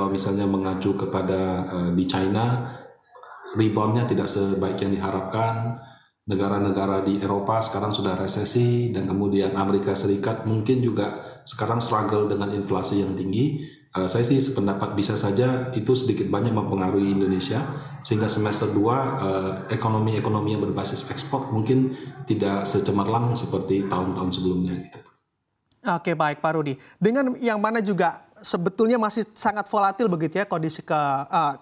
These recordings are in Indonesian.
Kalau misalnya mengacu kepada di China, reboundnya tidak sebaik yang diharapkan. Negara-negara di Eropa sekarang sudah resesi, dan kemudian Amerika Serikat mungkin juga sekarang struggle dengan inflasi yang tinggi. Saya sih sependapat bisa saja itu sedikit banyak mempengaruhi Indonesia, sehingga semester 2 ekonomi-ekonomi yang berbasis ekspor mungkin tidak secemerlang seperti tahun-tahun sebelumnya gitu. Oke, baik Pak Rudi. Dengan yang mana juga sebetulnya masih sangat volatil begitu ya kondisi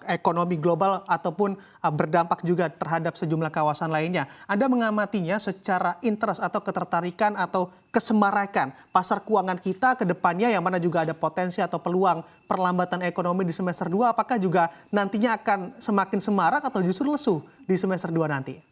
ekonomi global ataupun berdampak juga terhadap sejumlah kawasan lainnya. Anda mengamatinya secara interest atau ketertarikan atau kesemarakan pasar keuangan kita ke depannya yang mana juga ada potensi atau peluang perlambatan ekonomi di semester 2, apakah juga nantinya akan semakin semarak atau justru lesu di semester 2 nanti?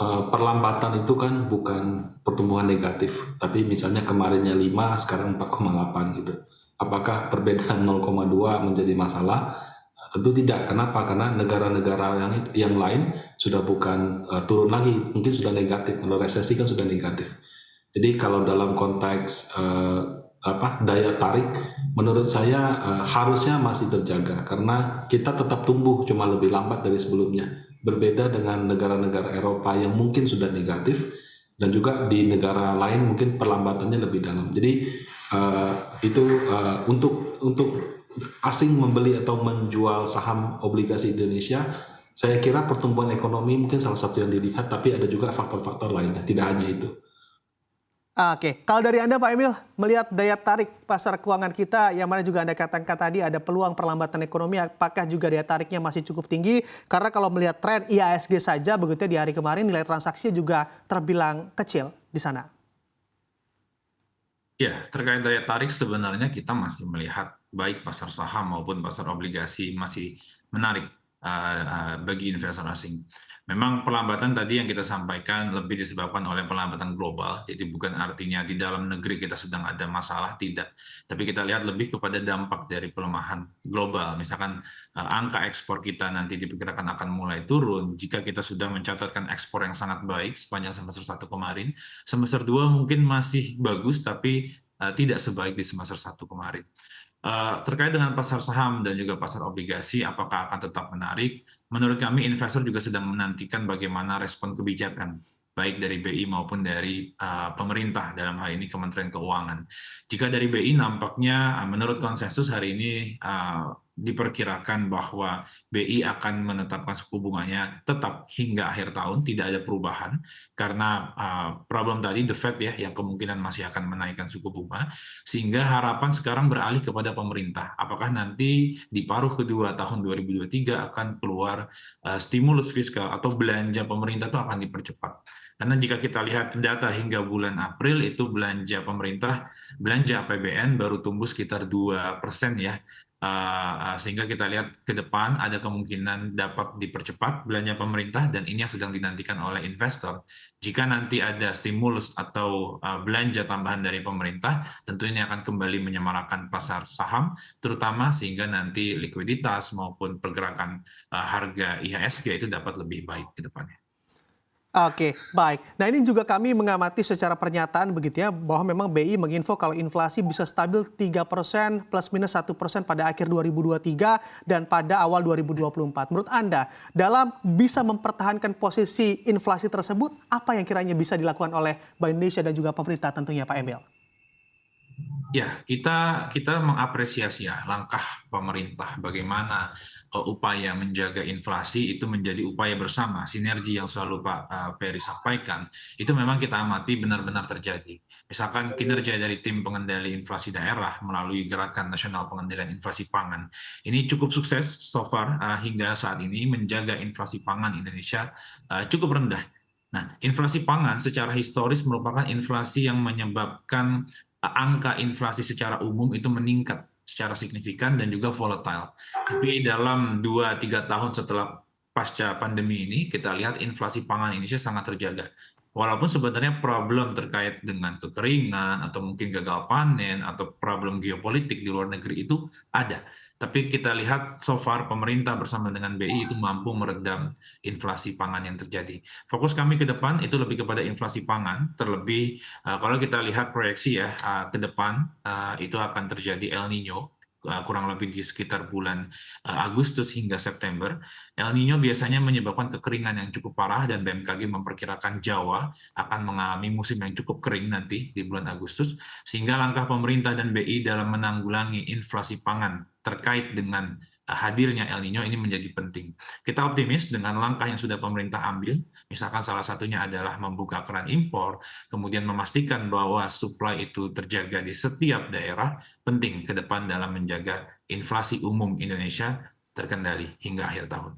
Perlambatan itu kan bukan pertumbuhan negatif, tapi misalnya kemarinnya 5, sekarang 4,8 gitu. Apakah perbedaan 0,2 menjadi masalah? Tentu tidak. Kenapa? Karena negara-negara yang lain sudah bukan turun lagi, mungkin sudah negatif. Kalau resesi kan sudah negatif. Jadi kalau dalam konteks daya tarik, menurut saya harusnya masih terjaga karena kita tetap tumbuh, cuma lebih lambat dari sebelumnya. Berbeda dengan negara-negara Eropa yang mungkin sudah negatif, dan juga di negara lain mungkin perlambatannya lebih dalam. Jadi itu untuk asing membeli atau menjual saham obligasi Indonesia, saya kira pertumbuhan ekonomi mungkin salah satu yang dilihat, tapi ada juga faktor-faktor lainnya, tidak hanya itu. Oke, kalau dari Anda Pak Emil, melihat daya tarik pasar keuangan kita yang mana juga Anda katakan tadi ada peluang perlambatan ekonomi, apakah juga daya tariknya masih cukup tinggi? Karena kalau melihat tren IHSG saja begitu ya, di hari kemarin nilai transaksinya juga terbilang kecil di sana. Ya, terkait daya tarik sebenarnya kita masih melihat baik pasar saham maupun pasar obligasi masih menarik bagi investor asing. Memang pelambatan tadi yang kita sampaikan lebih disebabkan oleh pelambatan global, jadi bukan artinya di dalam negeri kita sedang ada masalah, tidak. Tapi kita lihat lebih kepada dampak dari pelemahan global. Misalkan angka ekspor kita nanti diperkirakan akan mulai turun jika kita sudah mencatatkan ekspor yang sangat baik sepanjang semester 1 kemarin. Semester 2 mungkin masih bagus, tapi tidak sebaik di semester 1 kemarin. Terkait dengan pasar saham dan juga pasar obligasi, apakah akan tetap menarik? Menurut kami, investor juga sedang menantikan bagaimana respon kebijakan, baik dari BI maupun dari pemerintah, dalam hal ini Kementerian Keuangan. Jika dari BI nampaknya, menurut konsensus hari ini, diperkirakan bahwa BI akan menetapkan suku bunganya tetap hingga akhir tahun, tidak ada perubahan, karena problem tadi, the Fed ya, yang kemungkinan masih akan menaikkan suku bunga, sehingga harapan sekarang beralih kepada pemerintah. Apakah nanti di paruh kedua tahun 2023 akan keluar stimulus fiskal atau belanja pemerintah itu akan dipercepat. Karena jika kita lihat data hingga bulan April, itu belanja pemerintah, belanja APBN baru tumbuh sekitar 2% ya. Sehingga kita lihat ke depan ada kemungkinan dapat dipercepat belanja pemerintah, dan ini yang sedang dinantikan oleh investor. Jika nanti ada stimulus atau belanja tambahan dari pemerintah, tentu ini akan kembali menyemarakkan pasar saham, terutama sehingga nanti likuiditas maupun pergerakan harga IHSG itu dapat lebih baik ke depannya. Oke, baik. Nah ini juga kami mengamati secara pernyataan begitu ya, bahwa memang BI menginfo kalau inflasi bisa stabil 3% plus minus 1% pada akhir 2023 dan pada awal 2024. Menurut Anda, dalam bisa mempertahankan posisi inflasi tersebut, apa yang kiranya bisa dilakukan oleh Bank Indonesia dan juga pemerintah tentunya Pak Emil? Ya, kita mengapresiasi ya langkah pemerintah bagaimana upaya menjaga inflasi itu menjadi upaya bersama, sinergi yang selalu Pak Peri sampaikan, itu memang kita amati benar-benar terjadi. Misalkan kinerja dari tim pengendali inflasi daerah melalui Gerakan Nasional Pengendalian Inflasi Pangan, ini cukup sukses so far hingga saat ini menjaga inflasi pangan Indonesia cukup rendah. Nah, inflasi pangan secara historis merupakan inflasi yang menyebabkan angka inflasi secara umum itu meningkat secara signifikan dan juga volatile. Tapi dalam 2-3 tahun setelah pasca pandemi ini, kita lihat inflasi pangan Indonesia sangat terjaga. Walaupun sebenarnya problem terkait dengan kekeringan atau mungkin gagal panen atau problem geopolitik di luar negeri itu ada. Tapi kita lihat so far pemerintah bersama dengan BI itu mampu meredam inflasi pangan yang terjadi. Fokus kami ke depan itu lebih kepada inflasi pangan, terlebih kalau kita lihat proyeksi ya ke depan itu akan terjadi El Nino. kurang lebih di sekitar bulan Agustus hingga September, El Nino biasanya menyebabkan kekeringan yang cukup parah dan BMKG memperkirakan Jawa akan mengalami musim yang cukup kering nanti di bulan Agustus, sehingga langkah pemerintah dan BI dalam menanggulangi inflasi pangan terkait dengan hadirnya El Nino ini menjadi penting. Kita optimis dengan langkah yang sudah pemerintah ambil, misalkan salah satunya adalah membuka keran impor, kemudian memastikan bahwa supply itu terjaga di setiap daerah, penting ke depan dalam menjaga inflasi umum Indonesia terkendali hingga akhir tahun.